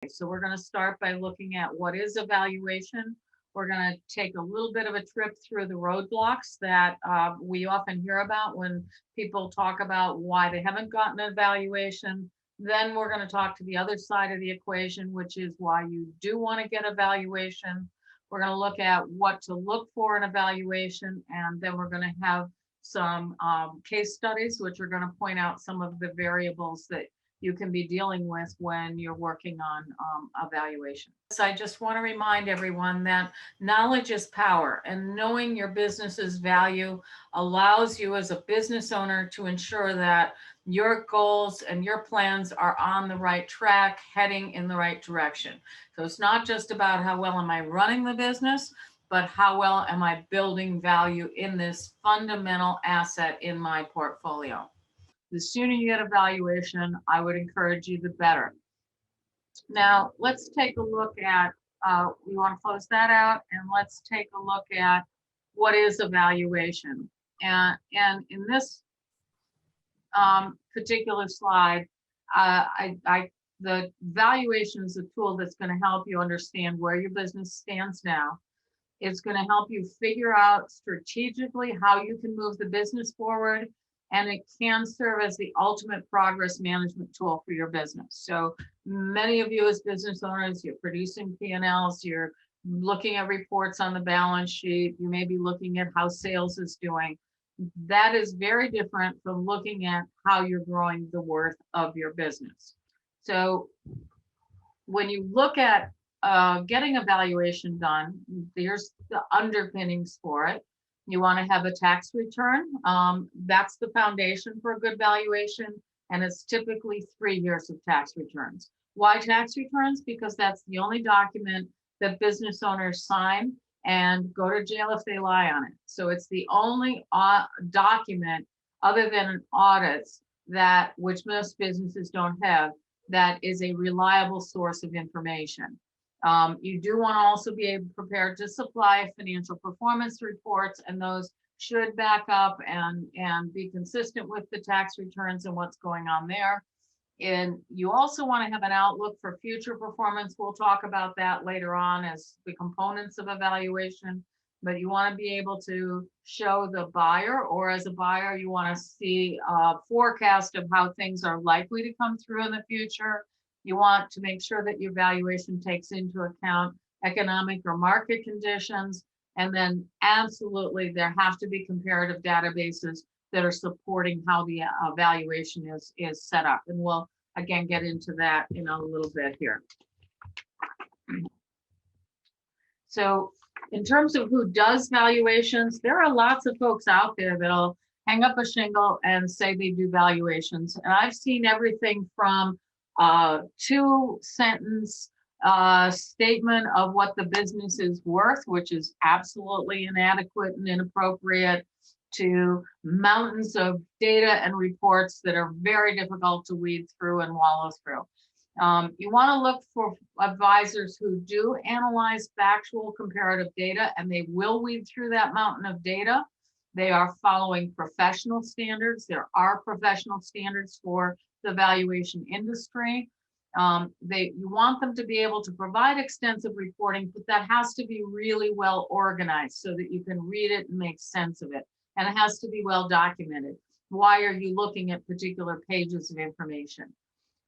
So we're going to start by looking at what is a valuation. We're going to take a little bit of a trip through the roadblocks that we often hear about when people talk about why they haven't gotten an evaluation. Then we're going to talk to the other side of the equation, which is why you do want to get a valuation. We're going to look at what to look for in a valuation, and then we're going to have some case studies, which are going to point out some of the variables that you can be dealing with when you're working on evaluation. So I just want to remind everyone that knowledge is power, and knowing your business's value allows you as a business owner to ensure that your goals and your plans are on the right track, heading in the right direction. So it's not just about how well am I running the business, but how well am I building value in this fundamental asset in my portfolio. The sooner you get a valuation, I would encourage you, the better. Now, let's take a look at, we want to close that out, and let's take a look at what is a valuation. And in this particular slide, the valuation is a tool that's going to help you understand where your business stands now. It's going to help you figure out strategically how you can move the business forward, and it can serve as the ultimate progress management tool for your business. So many of you as business owners, you're producing P&Ls, you're looking at reports on the balance sheet, you may be looking at how sales is doing. That is very different from looking at how you're growing the worth of your business. So when you look at getting a valuation done, there's the underpinnings for it. You want to have a tax return. That's the foundation for a good valuation, and it's typically 3 years of tax returns. Why tax returns? Because that's the only document that business owners sign and go to jail if they lie on it. So it's the only document other than an audit that, which most businesses don't have, that is a reliable source of information. You do want to also be prepared to supply financial performance reports, and those should back up and be consistent with the tax returns and what's going on there. And you also want to have an outlook for future performance. We'll talk about that later on as the components of evaluation, but you want to be able to show the buyer, or as a buyer, you want to see a forecast of how things are likely to come through in the future. You want to make sure that your valuation takes into account economic or market conditions. And then absolutely, there have to be comparative databases that are supporting how the valuation is set up. And we'll, again, get into that in a little bit here. So in terms of who does valuations, there are lots of folks out there that'll hang up a shingle and say they do valuations. And I've seen everything from 2-sentence statement of what the business is worth, which is absolutely inadequate and inappropriate, to mountains of data and reports that are very difficult to weed through and wallow through. You want to look for advisors who do analyze factual comparative data, and they will weed through that mountain of data. They are following professional standards. There are professional standards for the valuation industry. You want them to be able to provide extensive reporting, but that has to be really well organized so that you can read it and make sense of it. And it has to be well documented. Why are you looking at particular pages of information?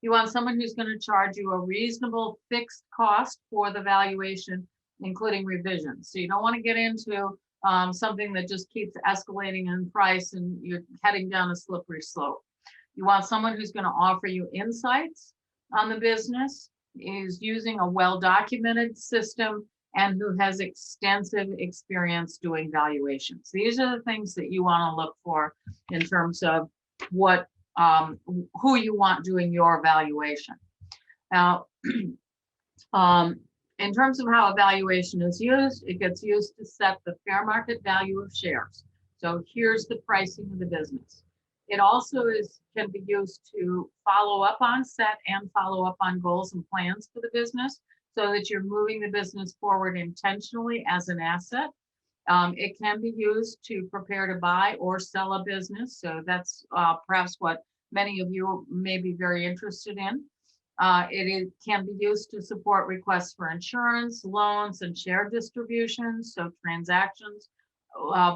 You want someone who's going to charge you a reasonable fixed cost for the valuation, including revisions. So you don't want to get into something that just keeps escalating in price and you're heading down a slippery slope. You want someone who's going to offer you insights on the business, is using a well-documented system, and who has extensive experience doing valuations. These are the things that you want to look for in terms of what who you want doing your valuation. Now, in terms of how evaluation is used, it gets used to set the fair market value of shares. So here's the pricing of the business. It also can be used to follow up on, set and follow up on goals and plans for the business, so that you're moving the business forward intentionally as an asset. It can be used to prepare to buy or sell a business. So that's perhaps what many of you may be very interested in. Can be used to support requests for insurance, loans, and share distributions, so transactions,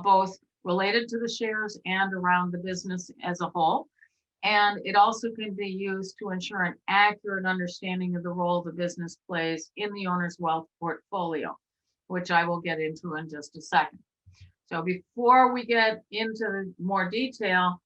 both related to the shares and around the business as a whole. And it also can be used to ensure an accurate understanding of the role the business plays in the owner's wealth portfolio, which I will get into in just a second. So before we get into more detail,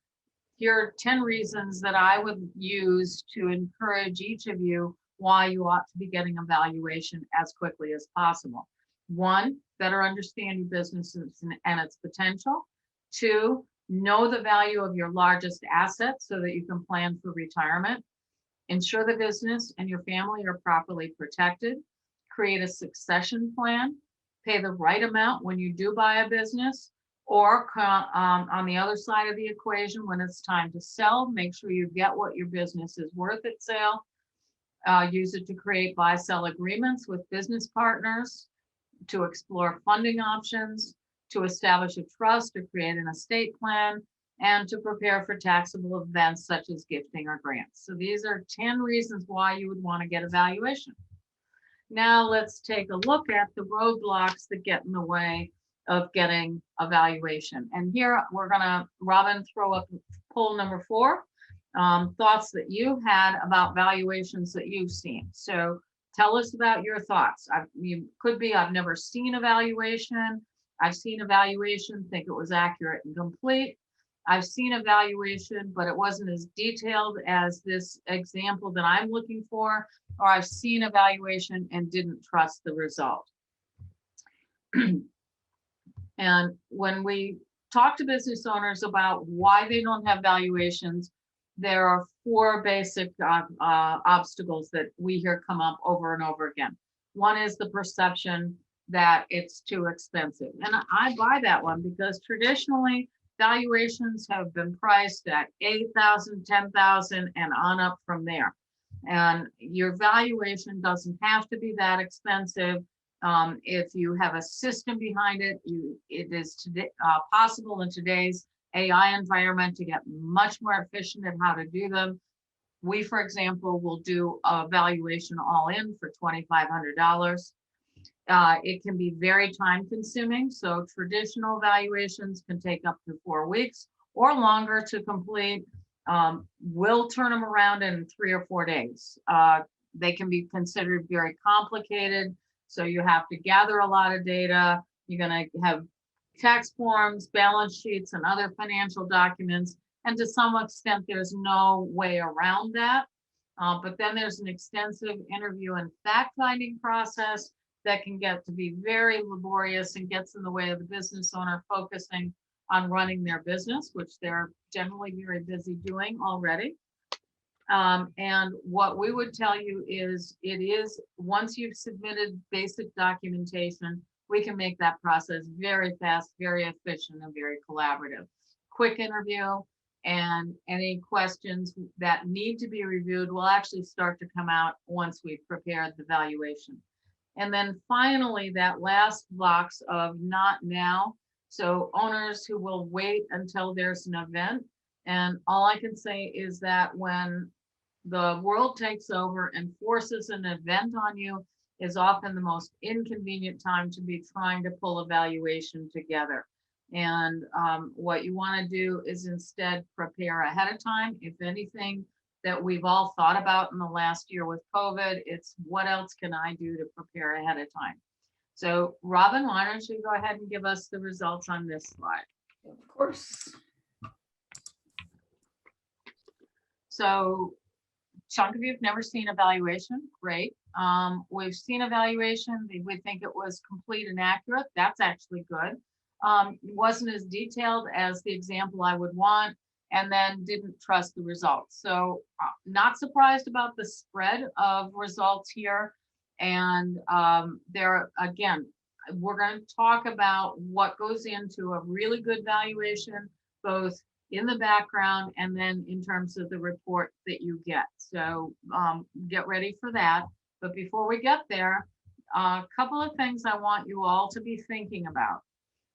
here are 10 reasons that I would use to encourage each of you why you ought to be getting a valuation as quickly as possible. 1, better understand your business and its potential. 2, know the value of your largest assets so that you can plan for retirement. Ensure the business and your family are properly protected. Create a succession plan. Pay the right amount when you do buy a business, or on the other side of the equation, when it's time to sell, make sure you get what your business is worth at sale. Use it to create buy-sell agreements with business partners, to explore funding options, to establish a trust, to create an estate plan, and to prepare for taxable events such as gifting or grants. So these are 10 reasons why you would want to get a valuation. Now let's take a look at the roadblocks that get in the way of getting a valuation. And here we're gonna, Robin, throw up poll number 4, thoughts that you had about valuations that you've seen. So tell us about your thoughts. You could be, I've never seen a valuation. I've seen a valuation, think it was accurate and complete. I've seen a valuation, but it wasn't as detailed as this example that I'm looking for, or I've seen a valuation and didn't trust the result. And when we talk to business owners about why they don't have valuations, there are 4 basic obstacles that we hear come up over and over again. One is the perception that it's too expensive. And I buy that one because traditionally valuations have been priced at $8,000, $10,000 and on up from there. And your valuation doesn't have to be that expensive. If you have a system behind it, it is possible in today's AI environment to get much more efficient at how to do them. We, for example, will do a valuation all in for $2,500. It can be very time consuming. So traditional valuations can take up to 4 weeks or longer to complete. We'll turn them around in 3 or 4 days. They can be considered very complicated. So you have to gather a lot of data. You're going to have tax forms, balance sheets, and other financial documents. And to some extent, there's no way around that. But then there's an extensive interview and fact-finding process that can get to be very laborious and gets in the way of the business owner focusing on running their business, which they're generally very busy doing already. And what we would tell you is, once you've submitted basic documentation, we can make that process very fast, very efficient, and very collaborative. Quick interview, and any questions that need to be reviewed will actually start to come out once we've prepared the valuation. And then finally, that last box of not now. So owners who will wait until there's an event. And all I can say is that when the world takes over and forces an event on you is often the most inconvenient time to be trying to pull a valuation together. And what you want to do is instead prepare ahead of time. If anything that we've all thought about in the last year with COVID, it's what else can I do to prepare ahead of time? So Robin, why don't you go ahead and give us the results on this slide? Of course. So chunk of you have never seen a valuation. Great. We've seen a valuation. We think it was complete and accurate. That's actually good. It wasn't as detailed as the example I would want, and then didn't trust the results. So not surprised about the spread of results here. And there, again, we're going to talk about what goes into a really good valuation, both in the background and then in terms of the report that you get. So get ready for that. But before we get there, a couple of things I want you all to be thinking about.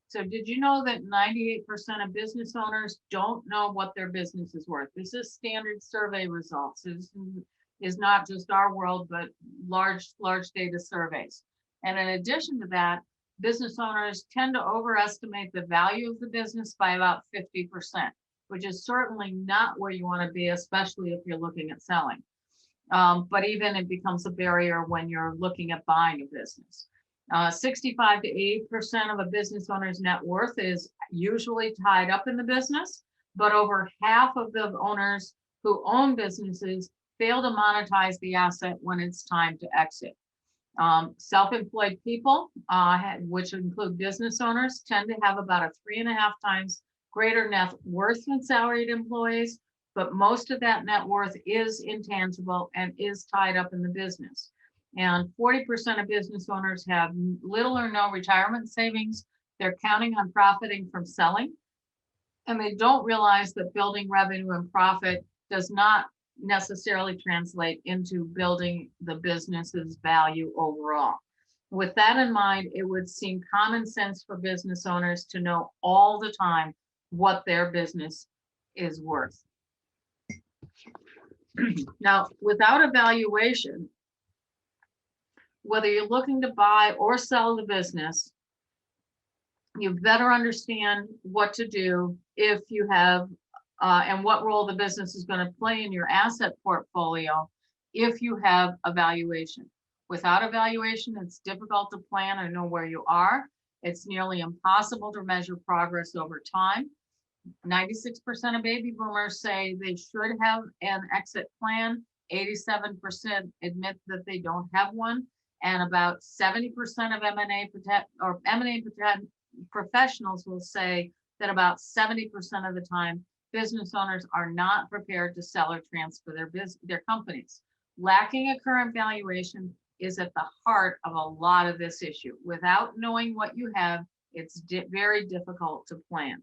So did you know that 98% of business owners don't know what their business is worth? This is standard survey results. is not just our world, but large data surveys. And in addition to that, business owners tend to overestimate the value of the business by about 50%, which is certainly not where you want to be, especially if you're looking at selling. But even it becomes a barrier when you're looking at buying a business. 65 to 80% of a business owner's net worth is usually tied up in the business, but over half of the owners who own businesses fail to monetize the asset when it's time to exit. Self-employed people, which include business owners, tend to have about a 3.5 times greater net worth than salaried employees, but most of that net worth is intangible and is tied up in the business. And 40% of business owners have little or no retirement savings. They're counting on profiting from selling, and they don't realize that building revenue and profit does not necessarily translate into building the business's value overall. With that in mind, it would seem common sense for business owners to know all the time what their business is worth. Now, without a valuation, whether you're looking to buy or sell the business, you better understand what to do if you have and what role the business is going to play in your asset portfolio if you have a valuation. Without a valuation, it's difficult to plan or know where you are. It's nearly impossible to measure progress over time. 96% of baby boomers say they should have an exit plan. 87% admit that they don't have one. And about 70% of M&A professionals will say that about 70% of the time, business owners are not prepared to sell or transfer their companies. Lacking a current valuation is at the heart of a lot of this issue. Without knowing what you have, it's very difficult to plan.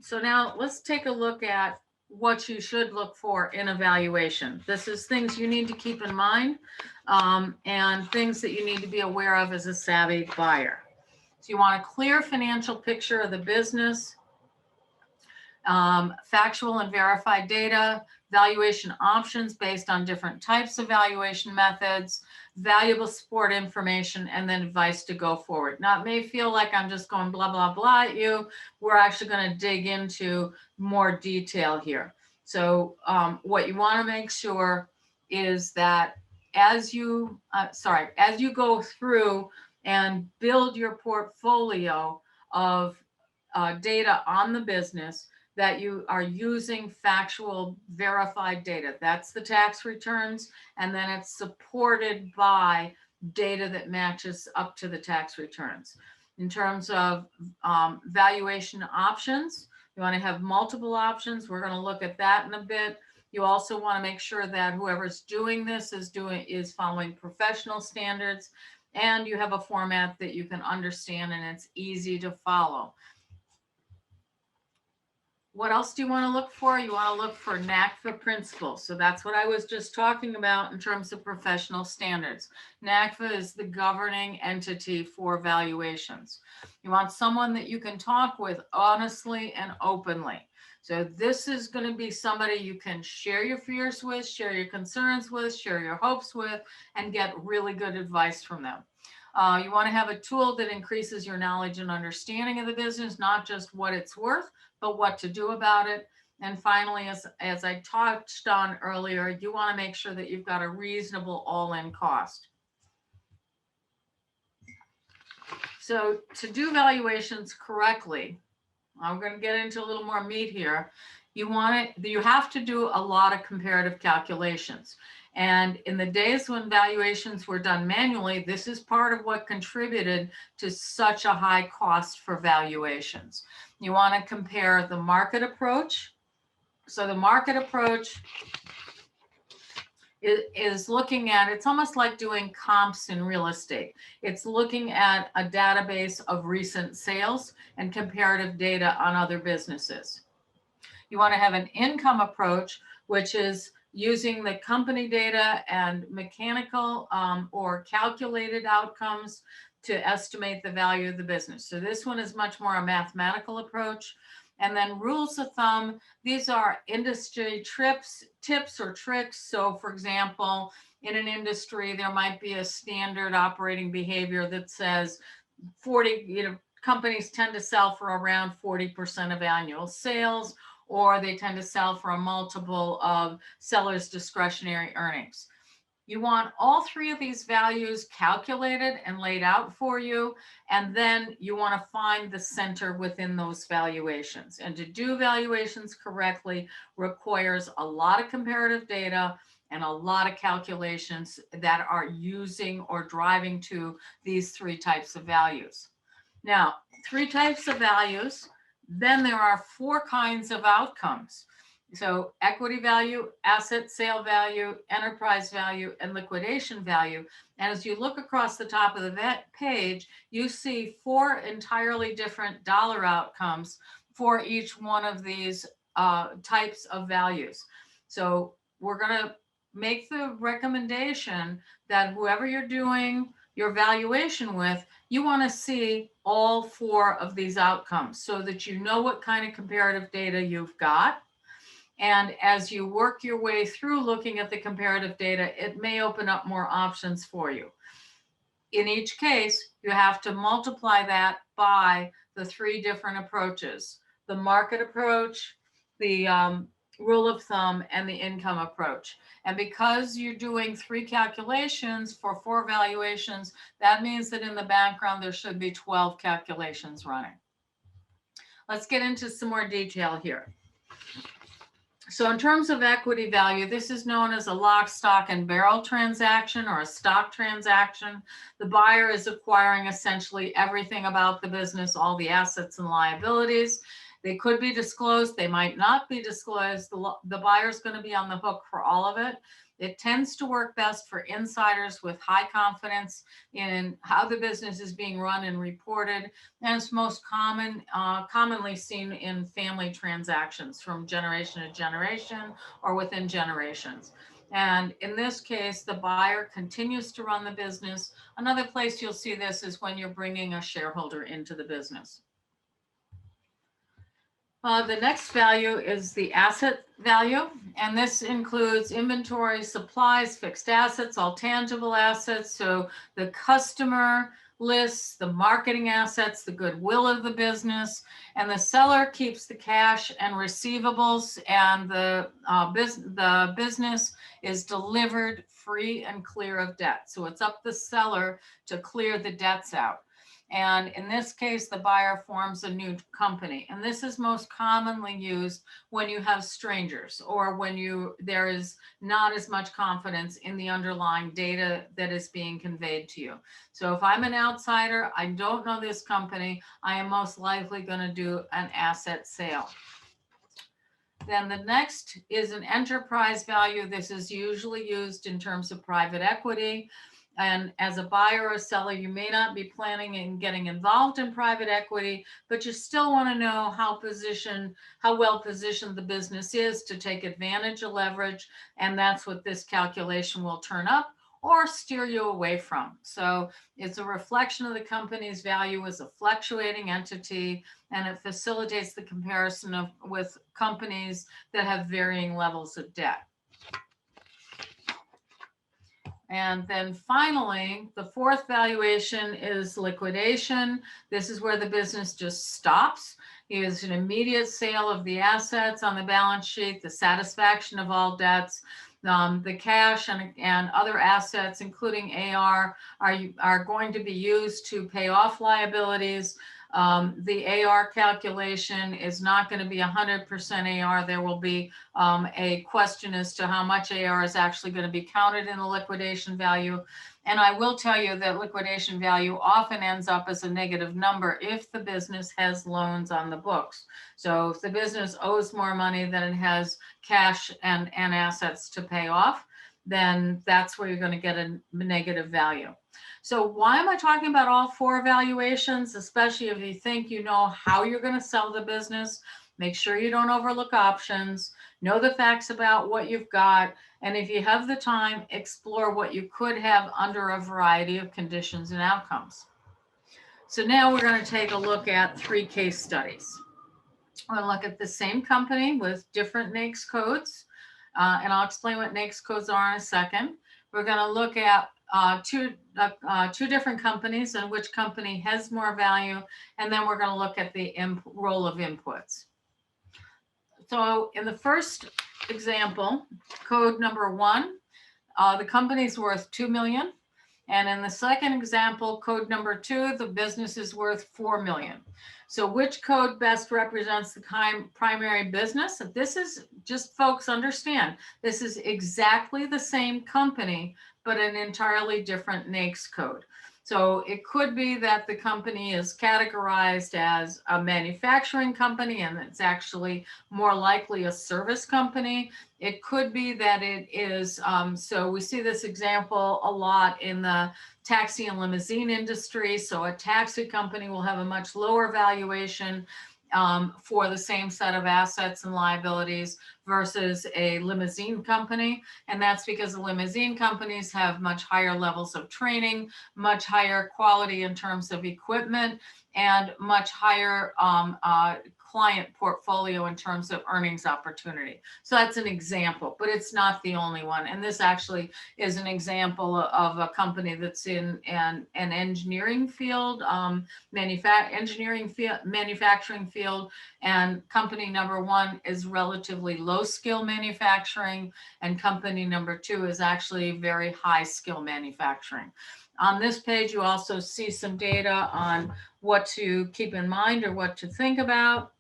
So now let's take a look at what you should look for in a valuation. This is things you need to keep in mind and things that you need to be aware of as a savvy buyer. So you want a clear financial picture of the business, factual and verified data, valuation options based on different types of valuation methods, valuable support information, and then advice to go forward. Now, it may feel like I'm just going blah, blah, blah at you. We're actually going to dig into more detail here. So what you want to make sure is that as you go through and build your portfolio of data on the business, that you are using factual verified data. That's the tax returns, and then it's supported by data that matches up to the tax returns. In terms of valuation options, you want to have multiple options. We're going to look at that in a bit. You also want to make sure that whoever's doing this is following professional standards, and you have a format that you can understand and it's easy to follow. What else do you want to look for? You want to look for NACFA principles. So that's what I was just talking about in terms of professional standards. NACFA is the governing entity for valuations. You want someone that you can talk with honestly and openly. So this is going to be somebody you can share your fears with, share your concerns with, share your hopes with, and get really good advice from them. You want to have a tool that increases your knowledge and understanding of the business, not just what it's worth, but what to do about it. And finally, as I touched on earlier, you want to make sure that you've got a reasonable all-in cost. So to do valuations correctly, I'm going to get into a little more meat here. You have to do a lot of comparative calculations. And in the days when valuations were done manually, this is part of what contributed to such a high cost for valuations. You want to compare the market approach. So the market approach is looking at, it's almost like doing comps in real estate. It's looking at a database of recent sales and comparative data on other businesses. You want to have an income approach, which is using the company data and mechanical or calculated outcomes to estimate the value of the business. So this one is much more a mathematical approach. And then rules of thumb, these are industry tips or tricks. So for example, in an industry, there might be a standard operating behavior that says 40, companies tend to sell for around 40% of annual sales, or they tend to sell for a multiple of sellers' discretionary earnings. You want all three of these values calculated and laid out for you, and then you want to find the center within those valuations. And to do valuations correctly requires a lot of comparative data and a lot of calculations that are using or driving to these three types of values. Now, three types of values, then there are four kinds of outcomes. So equity value, asset sale value, enterprise value, and liquidation value. And as you look across the top of the page, you see four entirely different dollar outcomes for each one of these types of values. So we're going to make the recommendation that whoever you're doing your valuation with, you want to see all four of these outcomes so that you know what kind of comparative data you've got. And as you work your way through looking at the comparative data, it may open up more options for you. In each case, you have to multiply that by the three different approaches: the market approach, the rule of thumb, and the income approach. And because you're doing three calculations for four valuations, that means that in the background, there should be 12 calculations running. Let's get into some more detail here. So in terms of equity value, this is known as a lock, stock, and barrel transaction or a stock transaction. The buyer is acquiring essentially everything about the business, all the assets and liabilities. They could be disclosed, they might not be disclosed. The buyer's going to be on the hook for all of it. It tends to work best for insiders with high confidence in how the business is being run and reported. And it's most commonly seen in family transactions from generation to generation or within generations. And in this case, the buyer continues to run the business. Another place you'll see this is when you're bringing a shareholder into the business. The next value is the asset value, and this includes inventory, supplies, fixed assets, all tangible assets. So the customer lists, the marketing assets, the goodwill of the business, and the seller keeps the cash and receivables, and the business is delivered free and clear of debt. So it's up the seller to clear the debts out. And in this case, the buyer forms a new company. And this is most commonly used when you have strangers or when there is not as much confidence in the underlying data that is being conveyed to you. So if I'm an outsider, I don't know this company, I am most likely going to do an asset sale. Then the next is an enterprise value. This is usually used in terms of private equity. And as a buyer or seller, you may not be planning on getting involved in private equity, but you still want to know how well positioned the business is to take advantage of leverage. And that's what this calculation will turn up or steer you away from. So it's a reflection of the company's value as a fluctuating entity, and it facilitates the comparison with companies that have varying levels of debt. And then finally, the fourth valuation is liquidation. This is where the business just stops. It is an immediate sale of the assets on the balance sheet, the satisfaction of all debts, the cash and other assets, including AR, are going to be used to pay off liabilities. The AR calculation is not going to be 100% AR. There will be a question as to how much AR is actually going to be counted in the liquidation value. And I will tell you that liquidation value often ends up as a negative number if the business has loans on the books. So if the business owes more money than it has cash and assets to pay off, then that's where you're going to get a negative value. So why am I talking about all four valuations, especially if you think you know how you're going to sell the business? Make sure you don't overlook options, know the facts about what you've got, and if you have the time, explore what you could have under a variety of conditions and outcomes. So now we're going to take a look at 3 case studies. We're going to look at the same company with different NAICS codes, and I'll explain what NAICS codes are in a second. We're going to look at two different companies and which company has more value, and then we're going to look at the role of inputs. So in the first example, code number 1, the company's worth $2 million. And in the second example, code number 2, the business is worth $4 million. So which code best represents the primary business? This is just, folks, understand, this is exactly the same company, but an entirely different NAICS code. So it could be that the company is categorized as a manufacturing company and it's actually more likely a service company. It could be that it is, so we see this example a lot in the taxi and limousine industry. So a taxi company will have a much lower valuation for the same set of assets and liabilities versus a limousine company. And that's because the limousine companies have much higher levels of training, much higher quality in terms of equipment, and much higher client portfolio in terms of earnings opportunity. So that's an example, but it's not the only one. And this actually is an example of a company that's in an engineering field, manufacturing field, and company number 1 is relatively low skill manufacturing, and company number 2 is actually very high skill manufacturing. On this page, you also see some data on what to keep in mind or what to think about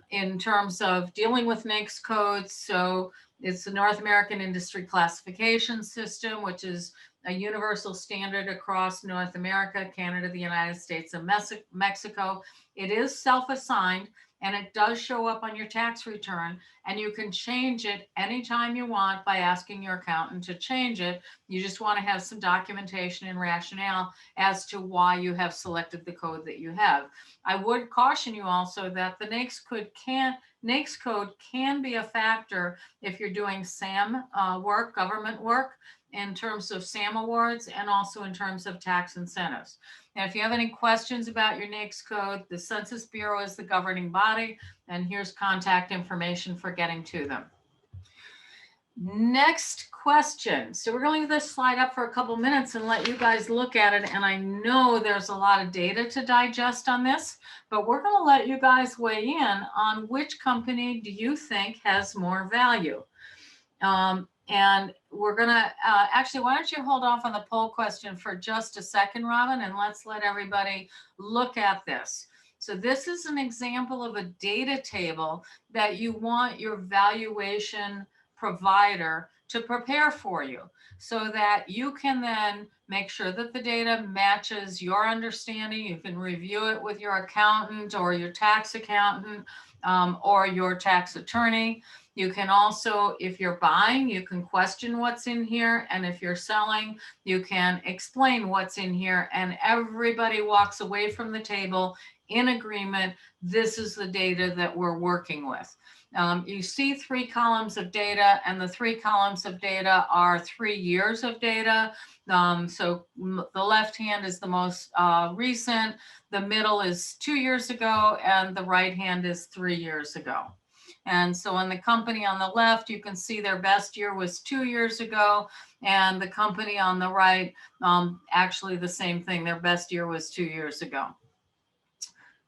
in terms of dealing with NAICS codes. So it's the North American Industry Classification System, which is a universal standard across North America, Canada, the United States, and Mexico. It is self-assigned, and it does show up on your tax return, and you can change it anytime you want by asking your accountant to change it. You just want to have some documentation and rationale as to why you have selected the code that you have. I would caution you also that the NAICS code can be a factor if you're doing SAM work, government work, in terms of SAM awards and also in terms of tax incentives. Now, if you have any questions about your NAICS code, the Census Bureau is the governing body, and here's contact information for getting to them. Next question. So we're going to leave this slide up for a couple minutes and let you guys look at it. And I know there's a lot of data to digest on this, but we're going to let you guys weigh in on which company do you think has more value. And we're going to actually, why don't you hold off on the poll question for just a second, Robin, and let's let everybody look at this. So this is an example of a data table that you want your valuation provider to prepare for you so that you can then make sure that the data matches your understanding. You can review it with your accountant or your tax accountant or your tax attorney. You can also, if you're buying, you can question what's in here. And if you're selling, you can explain what's in here. And everybody walks away from the table in agreement. This is the data that we're working with. You see 3 columns of data, and the 3 columns of data are 3 years of data. So the left hand is the most recent, the middle is 2 years ago, and the right hand is 3 years ago. And so on the company on the left, you can see their best year was 2 years ago, and the company on the right, actually the same thing, their best year was 2 years ago.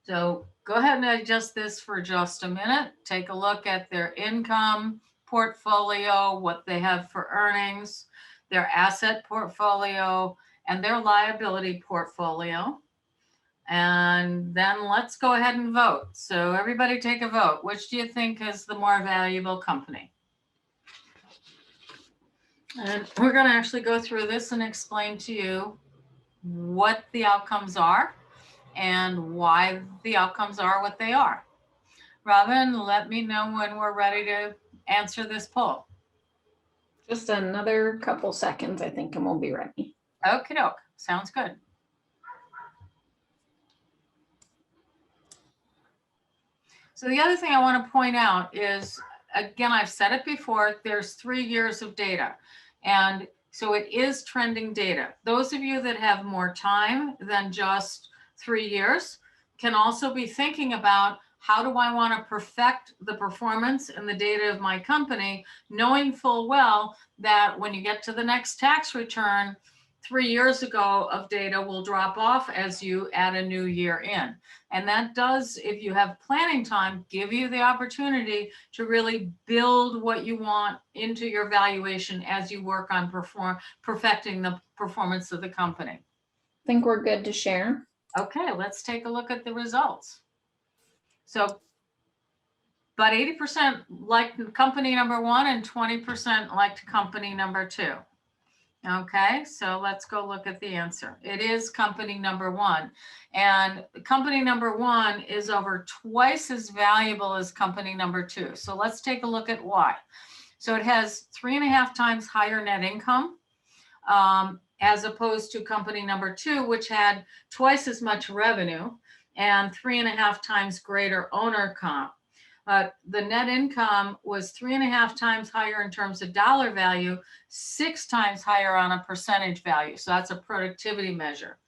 So go ahead and adjust this for just a minute. Take a look at their income portfolio, what they have for earnings, their asset portfolio, and their liability portfolio. And then let's go ahead and vote. So everybody take a vote. Which do you think is the more valuable company? And we're going to actually go through this and explain to you what the outcomes are and why the outcomes are what they are. Robin, let me know when we're ready to answer this poll. Just another couple seconds, I think, and we'll be ready. Okie doke. Sounds good. So the other thing I want to point out is, again, I've said it before, there's 3 years of data. And so it is trending data. Those of you that have more time than just 3 years can also be thinking about how do I want to perfect the performance and the data of my company, knowing full well that when you get to the next tax return, 3 years ago of data will drop off as you add a new year in. And that does, if you have planning time, give you the opportunity to really build what you want into your valuation as you work on perfecting the performance of the company. Think we're good to share. Okay, let's take a look at the results. So, but 80% liked company number one and 20% liked company number two. Okay, so let's go look at the answer. It is company number one. And company number one is over twice as valuable as company number two. So let's take a look at why. So it has 3.5 times higher net income, as opposed to company number two, which had twice as much revenue and 3.5 times greater owner comp. The net income was 3.5 times higher in terms of dollar value, 6 times higher on a percentage value. So that's a productivity measure.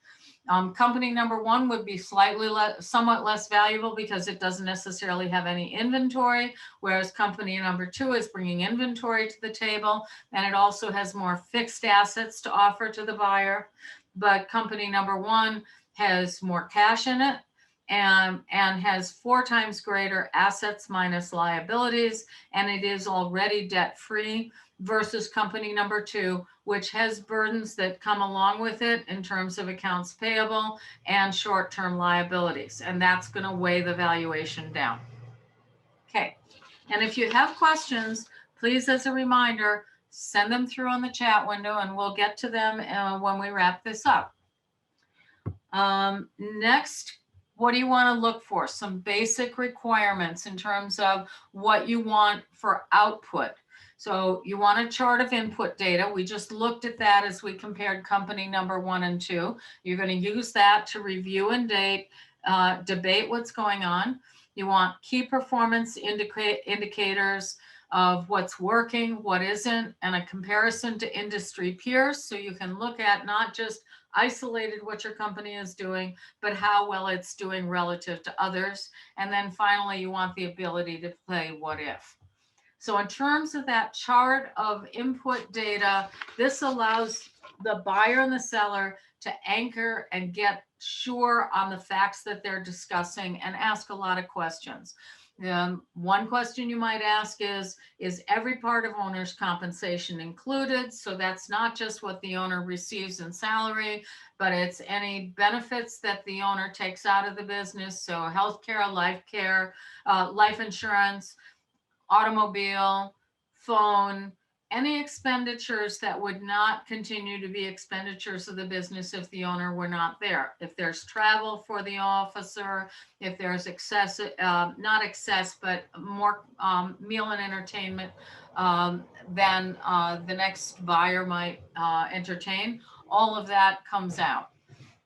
Company number one would be somewhat less valuable because it doesn't necessarily have any inventory, whereas company number two is bringing inventory to the table, and it also has more fixed assets to offer to the buyer. But company number one has more cash in it, and has 4 times greater assets minus liabilities, and it is already debt-free, versus company number two, which has burdens that come along with it in terms of accounts payable and short-term liabilities, and that's going to weigh the valuation down. Okay, and if you have questions, please, as a reminder, send them through on the chat window and we'll get to them when we wrap this up. Next, what do you want to look for? Some basic requirements in terms of what you want for output. So you want a chart of input data. We just looked at that as we compared company number one and two. You're going to use that to review and debate what's going on. You want key performance indicators of what's working, what isn't, and a comparison to industry peers. So you can look at not just isolated what your company is doing, but how well it's doing relative to others. And then finally, you want the ability to play what if. So in terms of that chart of input data, this allows the buyer and the seller to anchor and get sure on the facts that they're discussing and ask a lot of questions. One question you might ask is every part of owner's compensation included? So that's not just what the owner receives in salary, but it's any benefits that the owner takes out of the business. So healthcare, life care, life insurance, automobile, phone, any expenditures that would not continue to be expenditures of the business if the owner were not there. If there's travel for the officer, if there's excess, not excess, but more meal and entertainment than the next buyer might entertain, all of that comes out.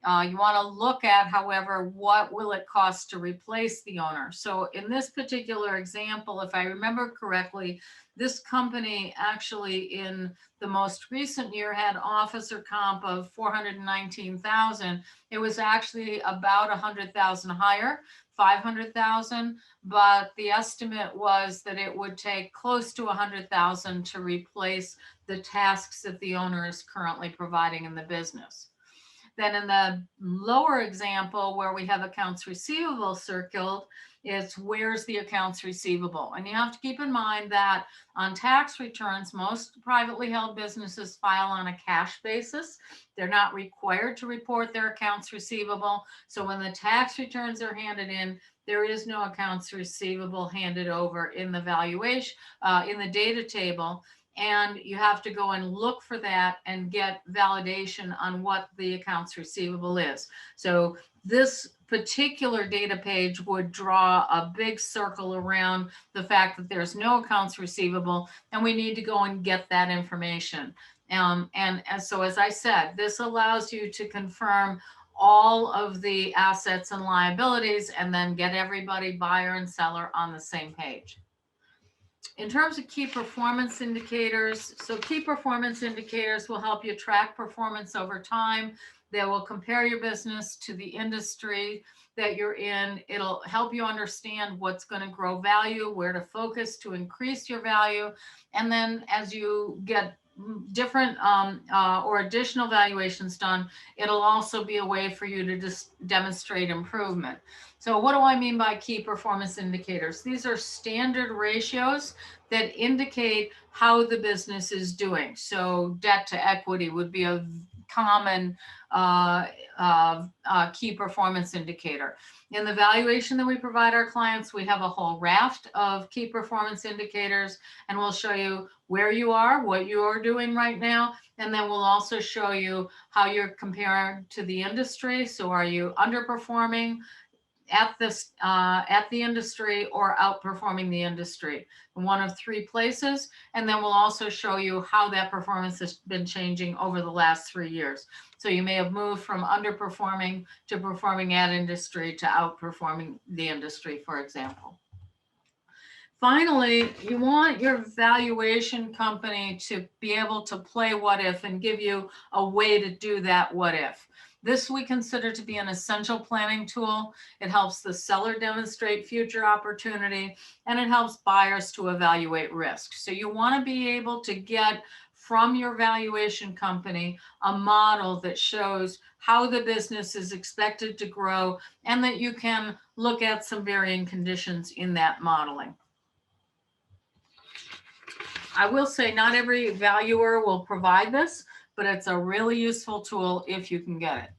You want to look at, however, what will it cost to replace the owner? So in this particular example, if I remember correctly, this company actually in the most recent year had officer comp of 419,000. It was actually about 100,000 higher, 500,000, but the estimate was that it would take close to 100,000 to replace the tasks that the owner is currently providing in the business. Then in the lower example where we have accounts receivable circled, it's where's the accounts receivable? And you have to keep in mind that on tax returns, most privately held businesses file on a cash basis. They're not required to report their accounts receivable. So when the tax returns are handed in, there is no accounts receivable handed over in the valuation, in the data table. And you have to go and look for that and get validation on what the accounts receivable is. So this particular data page would draw a big circle around the fact that there's no accounts receivable, and we need to go and get that information. And so, as I said, this allows you to confirm all of the assets and liabilities and then get everybody, buyer and seller, on the same page. In terms of key performance indicators, so key performance indicators will help you track performance over time. They will compare your business to the industry that you're in. It'll help you understand what's going to grow value, where to focus to increase your value. And then as you get different or additional valuations done, it'll also be a way for you to just demonstrate improvement. So what do I mean by key performance indicators? These are standard ratios that indicate how the business is doing. So debt to equity would be a common key performance indicator. In the valuation that we provide our clients, we have a whole raft of key performance indicators, and we'll show you where you are, what you are doing right now, and then we'll also show you how you're comparing to the industry. So are you underperforming at the industry or outperforming the industry in one of three places? And then we'll also show you how that performance has been changing over the last 3 years. So you may have moved from underperforming to performing at industry to outperforming the industry, for example. Finally, you want your valuation company to be able to play what if and give you a way to do that what if. This we consider to be an essential planning tool. It helps the seller demonstrate future opportunity, and it helps buyers to evaluate risk. So you want to be able to get from your valuation company a model that shows how the business is expected to grow, and that you can look at some varying conditions in that modeling. I will say not every valuer will provide this, but it's a really useful tool if you can get it.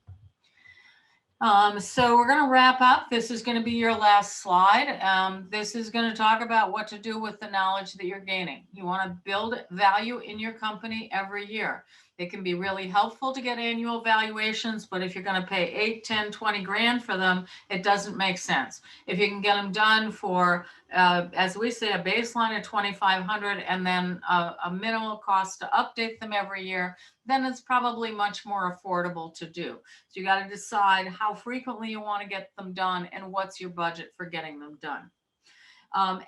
So we're going to wrap up. This is going to be your last slide. This is going to talk about what to do with the knowledge that you're gaining. You want to build value in your company every year. It can be really helpful to get annual valuations, but if you're going to pay 8, 10, 20 grand for them, it doesn't make sense. If you can get them done for, as we say, a baseline of 2,500 and then a minimal cost to update them every year, then it's probably much more affordable to do. So you got to decide how frequently you want to get them done and what's your budget for getting them done.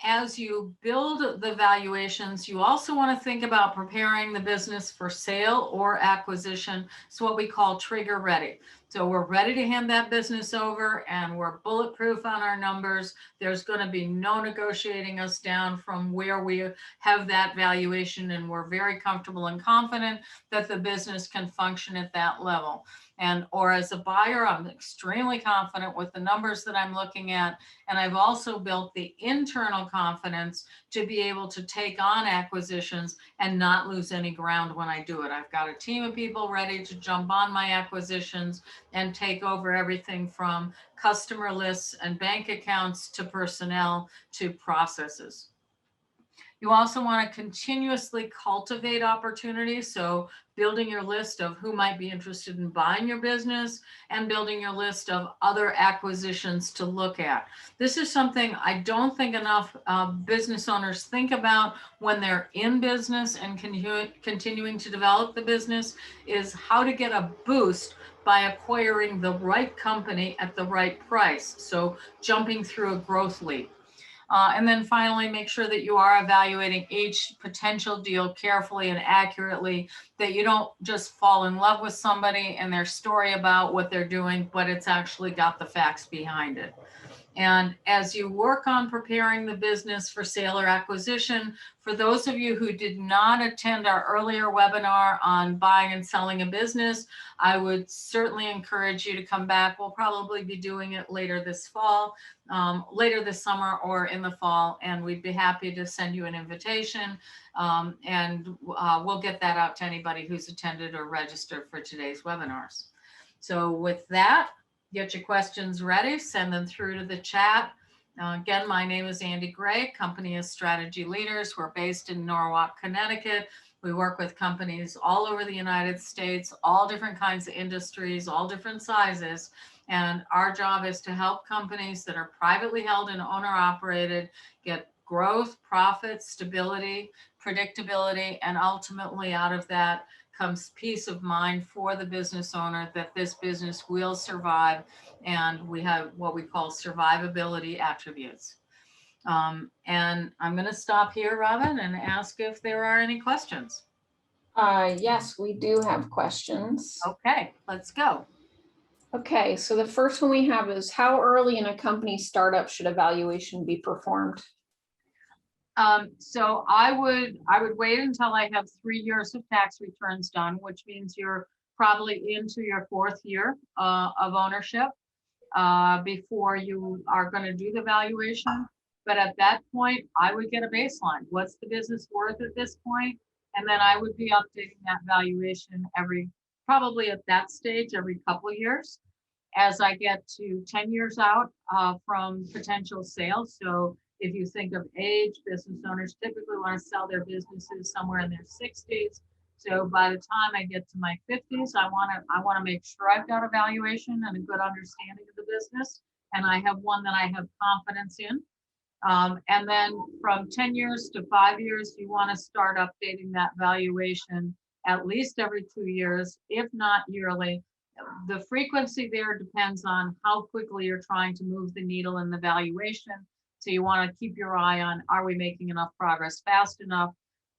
As you build the valuations, you also want to think about preparing the business for sale or acquisition. It's what we call trigger ready. So we're ready to hand that business over and we're bulletproof on our numbers. There's going to be no negotiating us down from where we have that valuation, and we're very comfortable and confident that the business can function at that level. Or as a buyer, I'm extremely confident with the numbers that I'm looking at. And I've also built the internal confidence to be able to take on acquisitions and not lose any ground when I do it. I've got a team of people ready to jump on my acquisitions and take over everything from customer lists and bank accounts to personnel to processes. You also want to continuously cultivate opportunities. So building your list of who might be interested in buying your business and building your list of other acquisitions to look at. This is something I don't think enough business owners think about when they're in business and continuing to develop the business, is how to get a boost by acquiring the right company at the right price. So jumping through a growth leap. And then finally, make sure that you are evaluating each potential deal carefully and accurately, that you don't just fall in love with somebody and their story about what they're doing, but it's actually got the facts behind it. And as you work on preparing the business for sale or acquisition, for those of you who did not attend our earlier webinar on buying and selling a business, I would certainly encourage you to come back. We'll probably be doing it later this fall, later this summer or in the fall, and we'd be happy to send you an invitation, and we'll get that out to anybody who's attended or registered for today's webinars. So with that, get your questions ready, send them through to the chat. Again, my name is Andi Gray. Company is Strategy Leaders. We're based in Norwalk, Connecticut. We work with companies all over the United States, all different kinds of industries, all different sizes. And our job is to help companies that are privately held and owner operated get growth, profit, stability, predictability, and ultimately out of that comes peace of mind for the business owner that this business will survive. And we have what we call survivability attributes. And I'm going to stop here, Robin, and ask if there are any questions. Yes, we do have questions. Okay, let's go. Okay, so the first one we have is how early in a company startup should a valuation be performed? So I would wait until I have 3 years of tax returns done, which means you're probably into your 4th year of ownership before you are going to do the valuation. But at that point, I would get a baseline. What's the business worth at this point? And then I would be updating that valuation probably at that stage, every couple of years as I get to 10 years out from potential sales. So if you think of age, business owners typically want to sell their businesses somewhere in their 60s. So by the time I get to my 50s, I want to make sure I've got a valuation and a good understanding of the business, and I have one that I have confidence in. And then from 10 years to 5 years, you want to start updating that valuation at least every 2 years, if not yearly. The frequency there depends on how quickly you're trying to move the needle in the valuation. So you want to keep your eye on, are we making enough progress fast enough?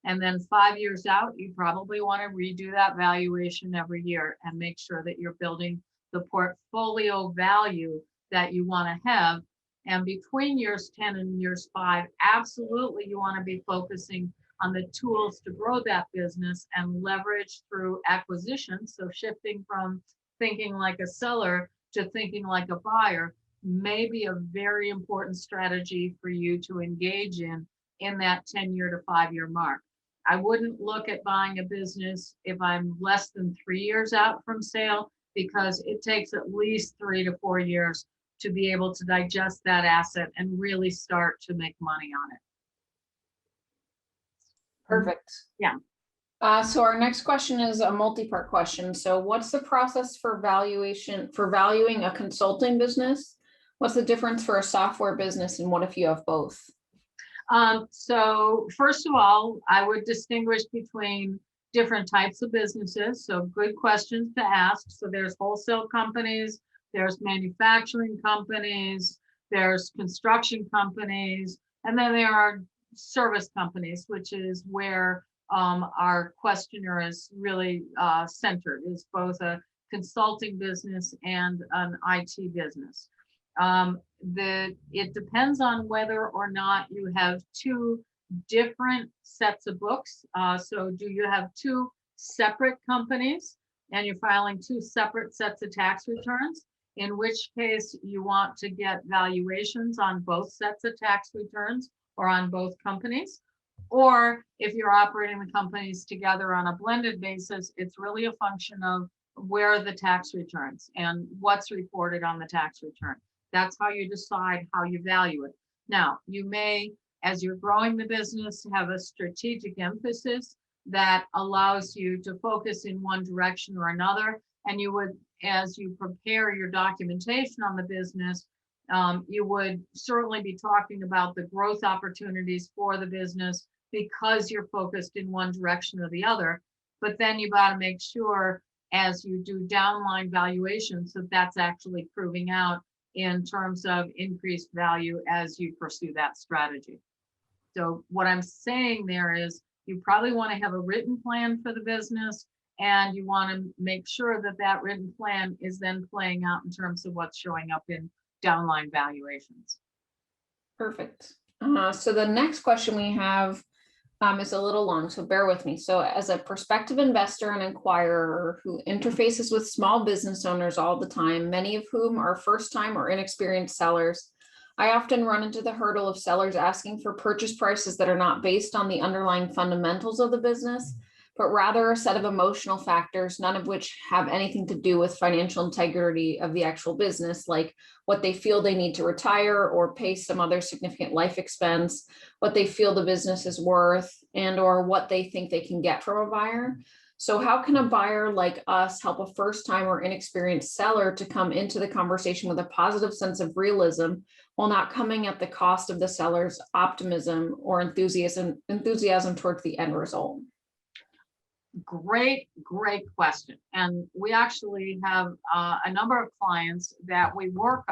And then 5 years out, you probably want to redo that valuation every year and make sure that you're building the portfolio value that you want to have. And between years 10 and years 5, absolutely you want to be focusing on the tools to grow that business and leverage through acquisition. So shifting from thinking like a seller to thinking like a buyer may be a very important strategy for you to engage in that 10-year to 5-year mark. I wouldn't look at buying a business if I'm less than 3 years out from sale, because it takes at least 3 to 4 years to be able to digest that asset and really start to make money on it. Perfect. Yeah. So our next question is a multi-part question. So what's the process for valuing a consulting business? What's the difference for a software business, and what if you have both? So first of all, I would distinguish between different types of businesses. So good questions to ask. So there's wholesale companies, there's manufacturing companies, there's construction companies, and then there are service companies, which is where our questioner is really centered, is both a consulting business and an IT business. It depends on whether or not you have two different sets of books. So do you have two separate companies and you're filing two separate sets of tax returns, in which case you want to get valuations on both sets of tax returns or on both companies. Or if you're operating the companies together on a blended basis, it's really a function of where are the tax returns and what's reported on the tax return. That's how you decide how you value it. Now, you may, as you're growing the business, have a strategic emphasis that allows you to focus in one direction or another. And you would, as you prepare your documentation on the business, you would certainly be talking about the growth opportunities for the business because you're focused in one direction or the other. But then you got to make sure as you do downline valuations that that's actually proving out in terms of increased value as you pursue that strategy. So what I'm saying there is you probably want to have a written plan for the business, and you want to make sure that that written plan is then playing out in terms of what's showing up in downline valuations. Perfect. So the next question we have is a little long, so bear with me. So as a prospective investor and inquirer who interfaces with small business owners all the time, many of whom are first-time or inexperienced sellers, I often run into the hurdle of sellers asking for purchase prices that are not based on the underlying fundamentals of the business, but rather a set of emotional factors, none of which have anything to do with financial integrity of the actual business, like what they feel they need to retire or pay some other significant life expense, what they feel the business is worth, and or what they think they can get from a buyer. So how can a buyer like us help a first-time or inexperienced seller to come into the conversation with a positive sense of realism while not coming at the cost of the seller's optimism or enthusiasm towards the end result? Great question. And we actually have a number of clients that we work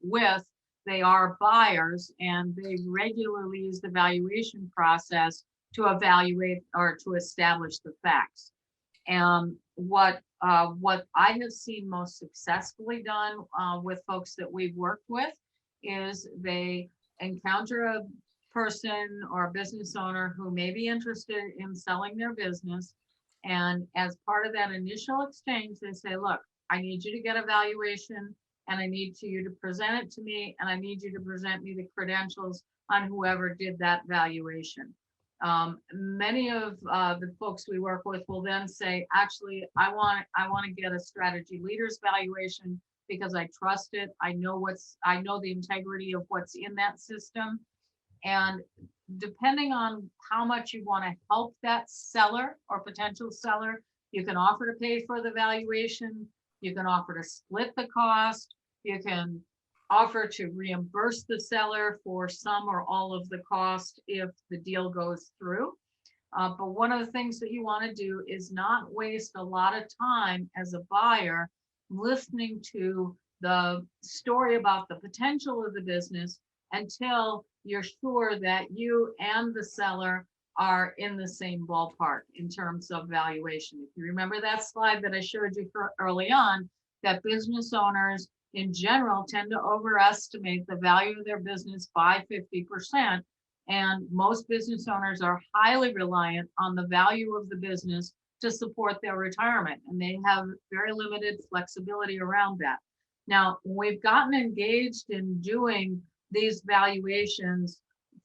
with. They are buyers and they regularly use the valuation process to evaluate or to establish the facts. And what what I have seen most successfully done with folks that we've worked with is they encounter a person or a business owner who may be interested in selling their business. And as part of that initial exchange, they say, look, I need you to get a valuation and I need you to present it to me and I need you to present me the credentials on whoever did that valuation. Many of the folks we work with will then say, actually, I want to get a strategy leaders valuation because I trust it. I know the integrity of what's in that system. And depending on how much you want to help that seller or potential seller, you can offer to pay for the valuation. You can offer to split the cost. You can offer to reimburse the seller for some or all of the cost if the deal goes through. But one of the things that you want to do is not waste a lot of time as a buyer listening to the story about the potential of the business until you're sure that you and the seller are in the same ballpark in terms of valuation. If you remember that slide that I showed you early on, that business owners in general tend to overestimate the value of their business by 50%. And most business owners are highly reliant on the value of the business to support their retirement. And they have very limited flexibility around that. Now, we've gotten engaged in doing these valuations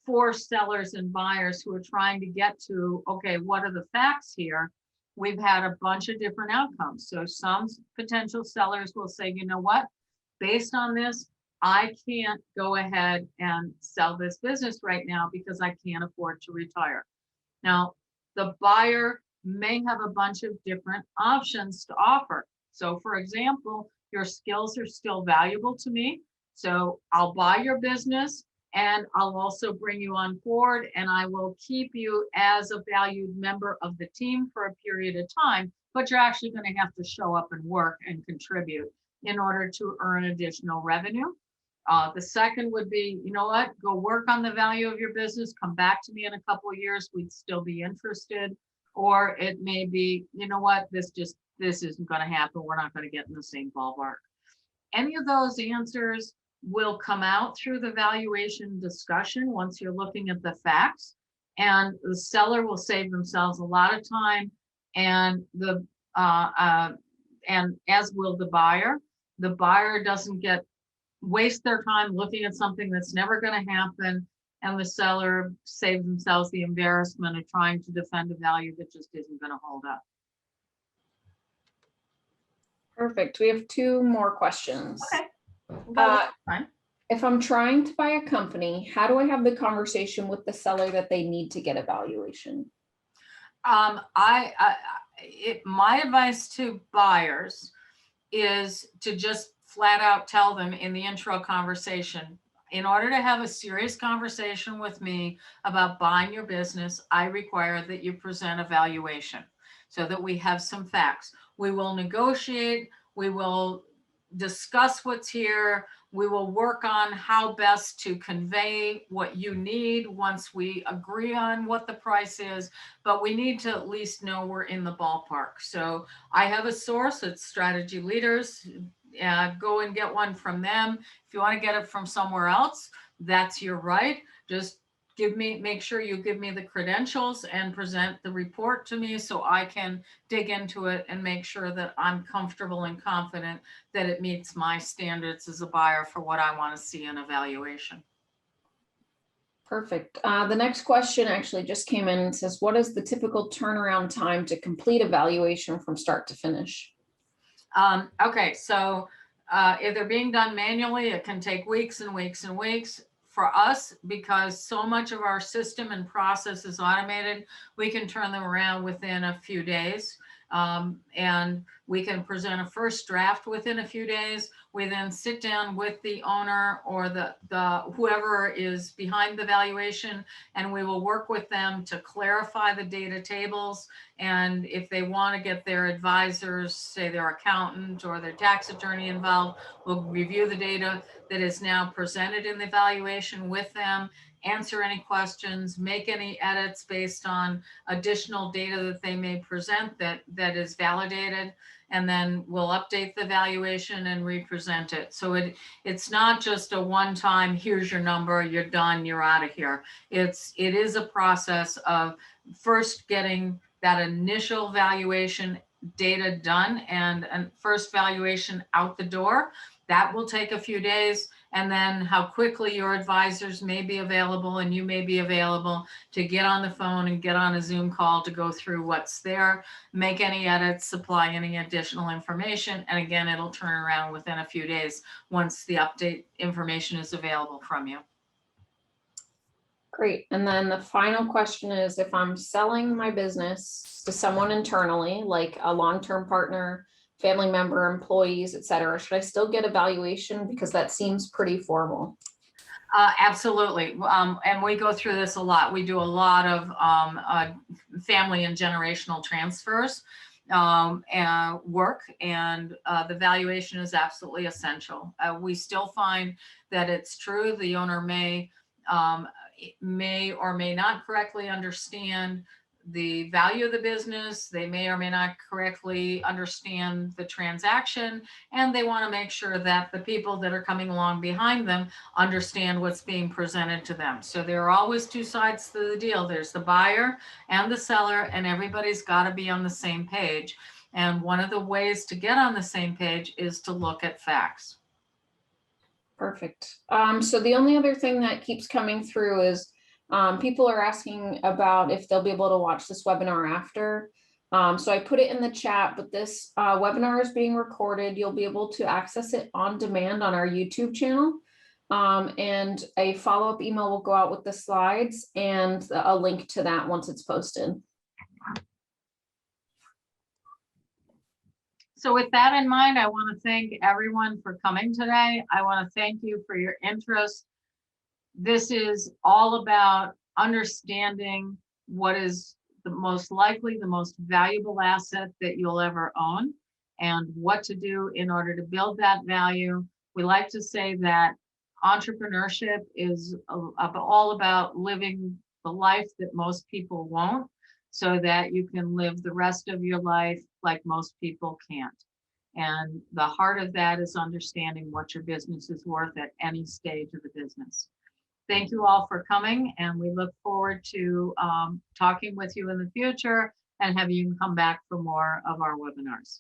for sellers and buyers who are trying to get to, okay, what are the facts here? We've had a bunch of different outcomes. So some potential sellers will say, you know what, based on this, I can't go ahead and sell this business right now because I can't afford to retire. Now, the buyer may have a bunch of different options to offer. So for example, your skills are still valuable to me. So I'll buy your business and I'll also bring you on board and I will keep you as a valued member of the team for a period of time, but you're actually going to have to show up and work and contribute in order to earn additional revenue. The second would be, you know what, go work on the value of your business, come back to me in a couple of years, we'd still be interested. Or it may be, you know what, this isn't going to happen. We're not going to get in the same ballpark. Any of those answers will come out through the valuation discussion once you're looking at the facts, and the seller will save themselves a lot of time, and and as will the buyer. The buyer doesn't waste their time looking at something that's never going to happen, and the seller saves themselves the embarrassment of trying to defend a value that just isn't going to hold up. Perfect. We have two more questions. Okay. Fine. If I'm trying to buy a company, how do I have the conversation with the seller that they need to get a valuation? My advice to buyers is to just flat out tell them in the intro conversation, in order to have a serious conversation with me about buying your business, I require that you present a valuation so that we have some facts. We will negotiate, we will discuss what's here, we will work on how best to convey what you need once we agree on what the price is, but we need to at least know we're in the ballpark. So I have a source, it's Strategy Leaders. Go and get one from them. If you want to get it from somewhere else, that's your right. Just make sure you give me the credentials and present the report to me so I can dig into it and make sure that I'm comfortable and confident that it meets my standards as a buyer for what I want to see in a valuation. Perfect. The next question actually just came in and says, what is the typical turnaround time to complete a valuation from start to finish? Okay, so if they're being done manually, it can take weeks and weeks and weeks. For us, because so much of our system and process is automated, we can turn them around within a few days. And we can present a first draft within a few days. We then sit down with the owner or the whoever is behind the valuation, and we will work with them to clarify the data tables. And if they want to get their advisors, say their accountant or their tax attorney involved, we'll review the data that is now presented in the valuation with them, answer any questions, make any edits based on additional data that they may present that is validated. and then we'll update the valuation and represent it. So it's not just a one-time, here's your number, you're done, you're out of here. It is a process of first getting that initial valuation data done and first valuation out the door. That will take a few days. And then how quickly your advisors may be available and you may be available to get on the phone and get on a Zoom call to go through what's there, make any edits, supply any additional information. And again, it'll turn around within a few days once the update information is available from you. Great. And then the final question is, if I'm selling my business to someone internally, like a long-term partner, family member, employees, et cetera, should I still get a valuation? Because that seems pretty formal. Absolutely. And we go through this a lot. We do a lot of family and generational transfers and work, and the valuation is absolutely essential. We still find that it's true. The owner may or may not correctly understand the value of the business. They may or may not correctly understand the transaction, and they want to make sure that the people that are coming along behind them understand what's being presented to them. So there are always two sides to the deal. There's the buyer and the seller, and everybody's got to be on the same page. And one of the ways to get on the same page is to look at facts. Perfect. So the only other thing that keeps coming through is people are asking about if they'll be able to watch this webinar after. So I put it in the chat, but this webinar is being recorded. You'll be able to access it on demand on our YouTube channel. And a follow-up email will go out with the slides and a link to that once it's posted. So with that in mind, I want to thank everyone for coming today. I want to thank you for your interest. This is all about understanding what is the most likely, the most valuable asset that you'll ever own, and what to do in order to build that value. We like to say that entrepreneurship is all about living the life that most people won't, so that you can live the rest of your life like most people can't. And the heart of that is understanding what your business is worth at any stage of the business. Thank you all for coming, and we look forward to talking with you in the future and have you come back for more of our webinars.